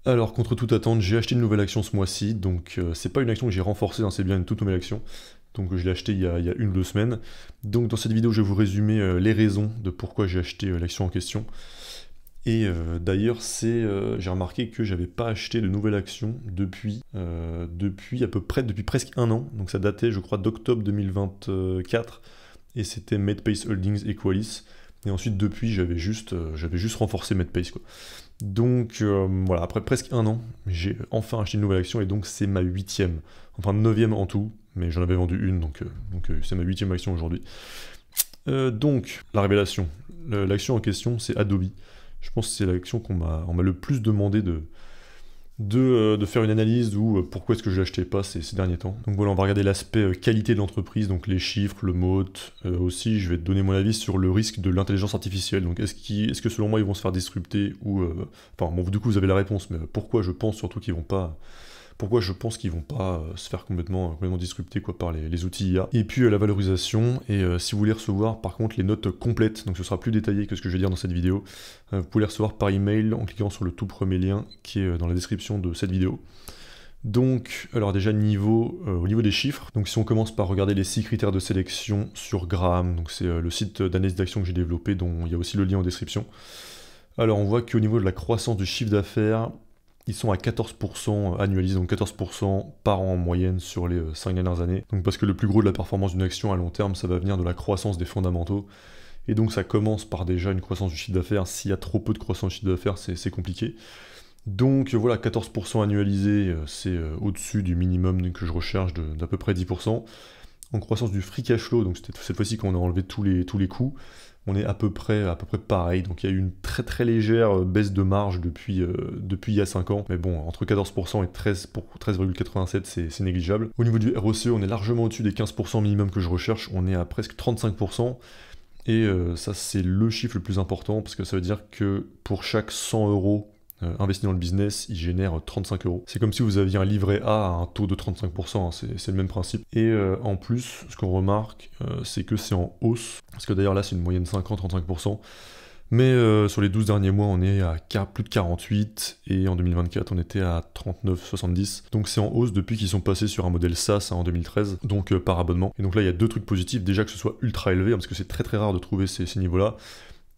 Alors, contre toute attente, j'ai acheté une nouvelle action ce mois-ci, donc c'est pas une action que j'ai renforcée, hein, c'est bien une toute nouvelle action. Donc je l'ai acheté il y a 1 ou 2 semaines. Donc dans cette vidéo, je vais vous résumer les raisons de pourquoi j'ai acheté l'action en question. Et d'ailleurs, j'ai remarqué que j'avais pas acheté de nouvelle action depuis à peu près, depuis presque un an. Donc ça datait, je crois, d'octobre 2024. Et c'était Medpace Holdings et Qualis. Et ensuite, depuis, j'avais juste renforcé Medpace, quoi. Donc voilà, après presque un an, j'ai enfin acheté une nouvelle action et donc c'est ma 8e, enfin 9e en tout, mais j'en avais vendu une, donc c'est ma 8e action aujourd'hui. Donc, la révélation. L'action en question, c'est Adobe. Je pense que c'est l'action on m'a le plus demandé de faire une analyse ou pourquoi est-ce que je l'achetais pas ces derniers temps. Donc voilà, on va regarder l'aspect qualité de l'entreprise, donc les chiffres, le moat. Aussi, je vais te donner mon avis sur le risque de l'intelligence artificielle. Donc est-ce que selon moi ils vont se faire disrupter ou... Enfin bon, du coup vous avez la réponse, mais pourquoi je pense surtout qu'ils vont pas... Pourquoi je pense qu'ils vont pas se faire complètement disrupter quoi, par les outils IA. Et puis la valorisation, et si vous voulez recevoir par contre les notes complètes, donc ce sera plus détaillé que ce que je vais dire dans cette vidéo, vous pouvez les recevoir par email en cliquant sur le tout premier lien qui est dans la description de cette vidéo. Donc, alors déjà au niveau des chiffres, donc si on commence par regarder les 6 critères de sélection sur Graham, donc c'est le site d'analyse d'action que j'ai développé, dont il y a aussi le lien en description. Alors on voit qu'au niveau de la croissance du chiffre d'affaires, ils sont à 14% annualisés, donc 14% par an en moyenne sur les 5 dernières années. Donc parce que le plus gros de la performance d'une action à long terme, ça va venir de la croissance des fondamentaux. Et donc ça commence par déjà une croissance du chiffre d'affaires. S'il y a trop peu de croissance du chiffre d'affaires, c'est compliqué. Donc voilà, 14% annualisé, c'est au-dessus du minimum que je recherche d'à peu près 10%. En croissance du free cash flow, donc cette fois-ci quand on a enlevé tous les coûts, on est à peu près pareil. Donc il y a eu une très très légère baisse de marge depuis il y a 5 ans. Mais bon, entre 14% et 13,87, c'est négligeable. Au niveau du ROCE, on est largement au-dessus des 15% minimum que je recherche. On est à presque 35%. Et ça, c'est le chiffre le plus important parce que ça veut dire que pour chaque 100 euros investi dans le business, il génère 35 euros. C'est comme si vous aviez un livret A à un taux de 35%, hein, c'est le même principe. Et en plus, ce qu'on remarque, c'est que c'est en hausse, parce que d'ailleurs là c'est une moyenne 50-35%, mais sur les 12 derniers mois on est à plus de 48, et en 2024 on était à 39-70, donc c'est en hausse depuis qu'ils sont passés sur un modèle SaaS hein, en 2013, donc par abonnement. Et donc là il y a deux trucs positifs, déjà que ce soit ultra élevé, hein, parce que c'est très très rare de trouver ces niveaux-là.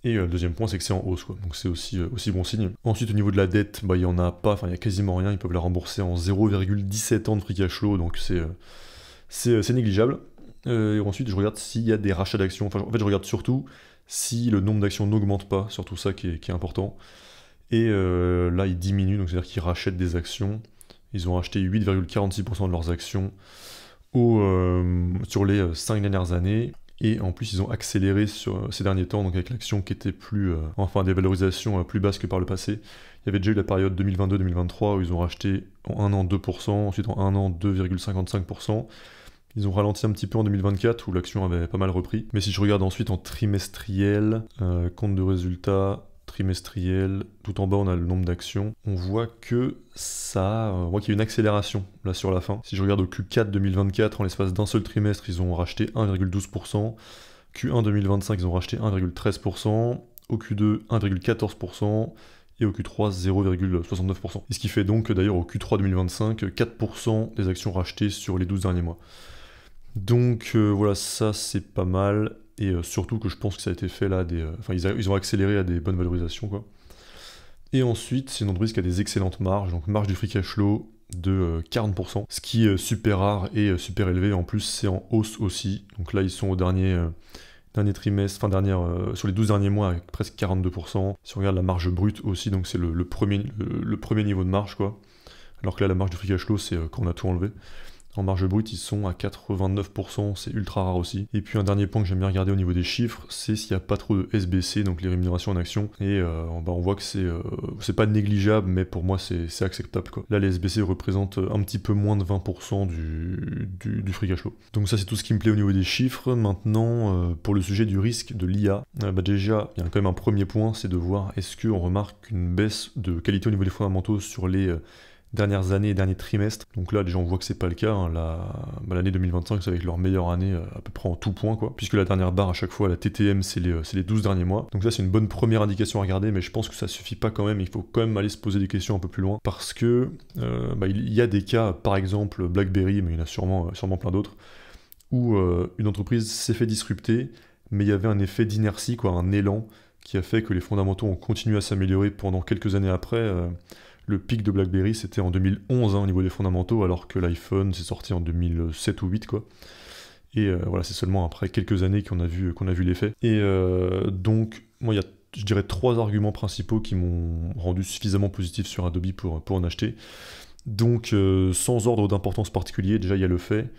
Et le deuxième point, c'est que c'est en hausse, quoi. Donc c'est aussi bon signe. Ensuite, au niveau de la dette, bah, il n'y en a pas, enfin il n'y a quasiment rien, ils peuvent la rembourser en 0,17 ans de free cash flow, donc c'est négligeable. Et ensuite, je regarde s'il y a des rachats d'actions, enfin en fait je regarde surtout si le nombre d'actions n'augmente pas, surtout ça qui est important. Et là, il diminue, donc c'est-à-dire qu'ils rachètent des actions. Ils ont racheté 8,46% de leurs actions sur les 5 dernières années. Et en plus, ils ont accéléré sur ces derniers temps, donc avec l'action qui était enfin des valorisations plus basses que par le passé. Il y avait déjà eu la période 2022-2023 où ils ont racheté en un an 2%, ensuite en un an 2,55%. Ils ont ralenti un petit peu en 2024 où l'action avait pas mal repris. Mais si je regarde ensuite en trimestriel, compte de résultats, trimestriel, tout en bas on a le nombre d'actions, on voit que on voit qu'il y a une accélération là sur la fin. Si je regarde au Q4 2024, en l'espace d'un seul trimestre, ils ont racheté 1,12%, Q1 2025, ils ont racheté 1,13%, au Q2, 1,14%, et au Q3, 0,69%. Et ce qui fait donc d'ailleurs au Q3 2025, 4% des actions rachetées sur les 12 derniers mois. Donc voilà, ça c'est pas mal. Et surtout que je pense que ça a été fait là, enfin ils ont accéléré à des bonnes valorisations quoi. Et ensuite, c'est une entreprise qui a des excellentes marges, donc marge du free cash flow de 40%, ce qui est super rare et super élevé. En plus, c'est en hausse aussi. Donc là, ils sont au dernier trimestre, sur les 12 derniers mois avec presque 42%. Si on regarde la marge brute aussi, donc c'est le premier niveau de marge quoi. Alors que là, la marge du free cash flow, c'est quand on a tout enlevé. En marge brute, ils sont à 89%, c'est ultra rare aussi. Et puis un dernier point que j'aime bien regarder au niveau des chiffres, c'est s'il n'y a pas trop de SBC, donc les rémunérations en actions. Et on voit que c'est pas négligeable, mais pour moi c'est acceptable quoi. Là les SBC représentent un petit peu moins de 20% du free cash flow. Donc ça c'est tout ce qui me plaît au niveau des chiffres. Maintenant, pour le sujet du risque de l'IA, déjà il y a quand même un premier point, c'est de voir est-ce qu'on remarque une baisse de qualité au niveau des fondamentaux sur les dernières années et derniers trimestres. Donc là déjà on voit que c'est pas le cas, hein. L'année 2025 c'est avec leur meilleure année à peu près en tout point quoi, puisque la dernière barre à chaque fois, la TTM, c'est les 12 derniers mois. Donc ça c'est une bonne première indication à regarder, mais je pense que ça suffit pas quand même, il faut quand même aller se poser des questions un peu plus loin, parce que il y a des cas, par exemple BlackBerry, mais il y en a sûrement plein d'autres, où une entreprise s'est fait disrupter, mais il y avait un effet d'inertie, quoi, un élan, qui a fait que les fondamentaux ont continué à s'améliorer pendant quelques années après. Le pic de BlackBerry, c'était en 2011 hein, au niveau des fondamentaux, alors que l'iPhone s'est sorti en 2007 ou 2008, quoi. Et voilà, c'est seulement après quelques années qu'on a vu l'effet. Et donc, moi, il y a, je dirais, 3 arguments principaux qui m'ont rendu suffisamment positif sur Adobe pour en acheter. Donc, sans ordre d'importance particulier, déjà, il y a le fait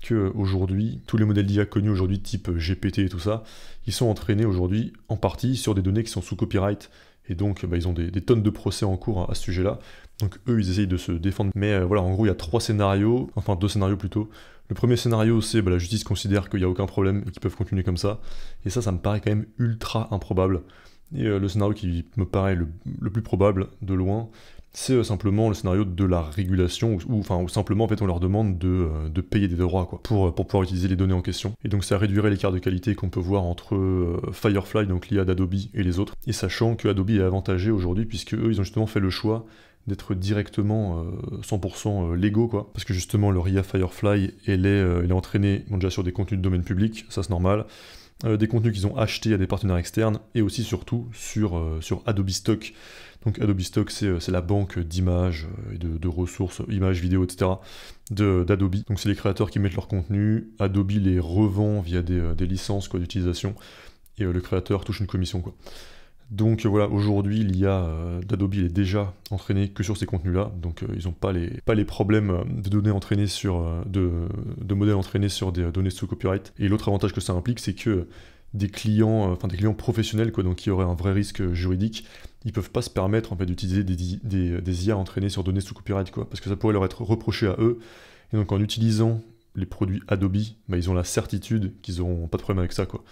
qu'aujourd'hui, tous les modèles d'IA connus aujourd'hui, type GPT et tout ça, ils sont entraînés aujourd'hui en partie sur des données qui sont sous copyright. Et donc, ils ont des tonnes de procès en cours à ce sujet-là. Donc eux, ils essayent de se défendre. Mais voilà, en gros, il y a 3 scénarios, enfin 2 scénarios plutôt. Le premier scénario, c'est la justice considère qu'il n'y a aucun problème et qu'ils peuvent continuer comme ça. Et ça me paraît quand même ultra improbable. Et le scénario qui me paraît le plus probable, de loin, c'est simplement le scénario de la régulation, où simplement en fait on leur demande de payer des droits quoi, pour pouvoir utiliser les données en question. Et donc ça réduirait l'écart de qualité qu'on peut voir entre Firefly, donc l'IA d'Adobe, et les autres. Et sachant que Adobe est avantagé aujourd'hui, puisque eux ils ont justement fait le choix d'être directement 100% légaux quoi. Parce que justement leur IA Firefly, elle est entraînée déjà sur des contenus de domaine public, ça c'est normal. Des contenus qu'ils ont achetés à des partenaires externes, et aussi surtout sur Adobe Stock. Donc Adobe Stock, c'est la banque d'images et de ressources, images, vidéos, etc. d'Adobe. Donc c'est les créateurs qui mettent leur contenu, Adobe les revend via des licences d'utilisation, et le créateur touche une commission quoi. Donc voilà, aujourd'hui l'IA d'Adobe est déjà entraînée que sur ces contenus-là, donc ils n'ont pas les problèmes de données entraînées de modèles entraînés sur des données sous copyright. Et l'autre avantage que ça implique, c'est que des clients professionnels, quoi, donc qui auraient un vrai risque juridique, ils peuvent pas se permettre en fait d'utiliser des IA entraînées sur données sous copyright, quoi, parce que ça pourrait leur être reproché à eux. Et donc en utilisant les produits Adobe, ils ont la certitude qu'ils n'auront pas de problème avec ça, quoi.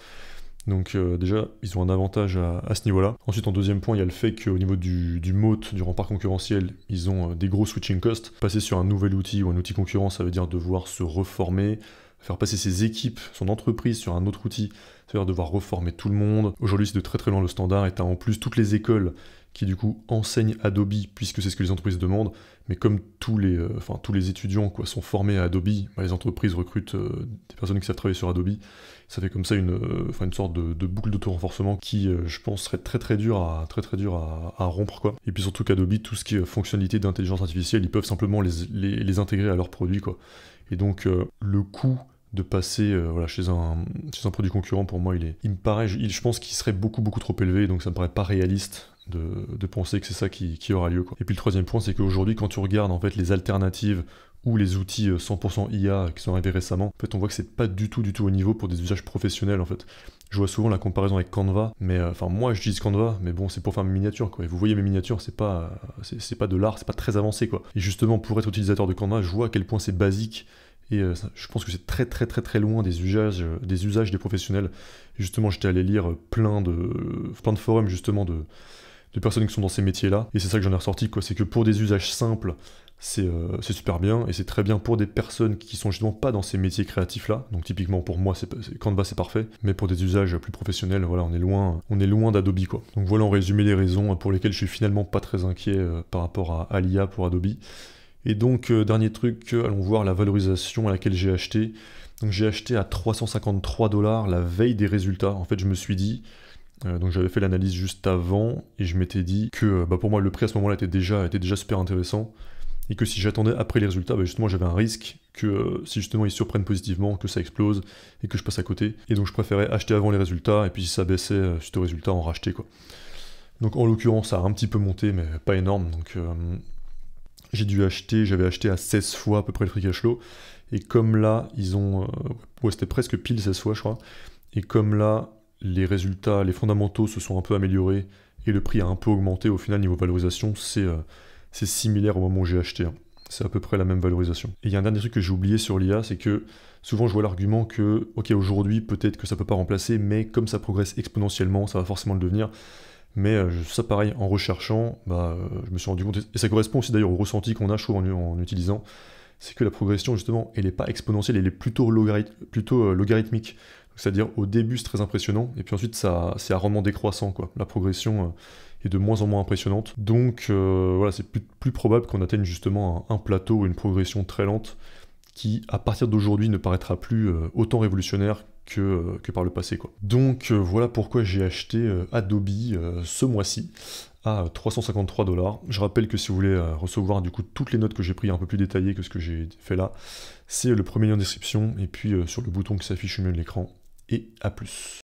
Donc déjà, ils ont un avantage à ce niveau-là. Ensuite, en deuxième point, il y a le fait qu'au niveau du moat, du rempart concurrentiel, ils ont des gros switching costs. Passer sur un nouvel outil ou un outil concurrent, ça veut dire devoir se reformer, faire passer ses équipes, son entreprise sur un autre outil, ça veut dire devoir reformer tout le monde. Aujourd'hui, c'est de très très loin le standard, et t'as en plus toutes les écoles qui du coup enseignent Adobe, puisque c'est ce que les entreprises demandent, mais comme tous les étudiants quoi, sont formés à Adobe, les entreprises recrutent des personnes qui savent travailler sur Adobe. Ça fait comme ça une sorte de boucle d'auto-renforcement qui, je pense, serait très très dur à rompre, quoi. Et puis surtout qu'Adobe, tout ce qui est fonctionnalité d'intelligence artificielle, ils peuvent simplement les intégrer à leurs produits, quoi. Et donc le coût de passer chez un produit concurrent, pour moi, il me paraît, je pense qu'il serait beaucoup beaucoup trop élevé, donc ça me paraît pas réaliste de penser que c'est ça qui aura lieu, quoi. Et puis le troisième point, c'est qu'aujourd'hui, quand tu regardes en fait les alternatives ou les outils 100% IA qui sont arrivés récemment, en fait on voit que c'est pas du tout au niveau pour des usages professionnels en fait. Je vois souvent la comparaison avec Canva, mais moi j'utilise Canva, mais bon c'est pour faire mes miniatures quoi. Et vous voyez mes miniatures, c'est pas de l'art, c'est pas très avancé quoi. Et justement pour être utilisateur de Canva, je vois à quel point c'est basique. Et je pense que c'est très très très très loin des usages des professionnels. Et justement j'étais allé lire plein de forums justement de personnes qui sont dans ces métiers-là, et c'est ça que j'en ai ressorti, quoi. C'est que pour des usages simples, c'est super bien, et c'est très bien pour des personnes qui sont justement pas dans ces métiers créatifs-là. Donc typiquement pour moi, Canva c'est parfait, mais pour des usages plus professionnels, voilà, on est loin d'Adobe, quoi. Donc voilà en résumé les raisons pour lesquelles je suis finalement pas très inquiet par rapport à l'IA pour Adobe. Et donc dernier truc, allons voir la valorisation à laquelle j'ai acheté. Donc j'ai acheté à 353 $ la veille des résultats. En fait je me suis dit, donc j'avais fait l'analyse juste avant, et je m'étais dit que pour moi le prix à ce moment-là était déjà super intéressant, et que si j'attendais après les résultats, justement j'avais un risque que si justement ils surprennent positivement, que ça explose, et que je passe à côté. Et donc je préférais acheter avant les résultats, et puis si ça baissait suite aux résultats, en racheter, quoi. Donc en l'occurrence ça a un petit peu monté, mais pas énorme, donc j'avais acheté à 16 fois à peu près le free cash flow, et comme là ils ont... c'était presque pile 16 fois je crois, et comme là les résultats, les fondamentaux se sont un peu améliorés et le prix a un peu augmenté, au final niveau valorisation c'est similaire au moment où j'ai acheté, hein. C'est à peu près la même valorisation. Et il y a un dernier truc que j'ai oublié sur l'IA, c'est que souvent je vois l'argument que ok aujourd'hui peut-être que ça peut pas remplacer, mais comme ça progresse exponentiellement ça va forcément le devenir. Mais ça pareil, en recherchant, je me suis rendu compte, et ça correspond aussi d'ailleurs au ressenti qu'on a, je trouve, en utilisant, c'est que la progression, justement, elle n'est pas exponentielle, elle est plutôt logarithmique. C'est-à-dire, au début, c'est très impressionnant, et puis ensuite, c'est à rendement décroissant, quoi. La progression est de moins en moins impressionnante. Donc, voilà, c'est plus probable qu'on atteigne justement un plateau ou une progression très lente qui, à partir d'aujourd'hui, ne paraîtra plus autant révolutionnaire que par le passé, quoi. Donc, voilà pourquoi j'ai acheté Adobe ce mois-ci à 353 $. Je rappelle que si vous voulez recevoir du coup toutes les notes que j'ai prises un peu plus détaillées que ce que j'ai fait là, c'est le premier lien en description, et puis sur le bouton qui s'affiche au milieu de l'écran, et à plus.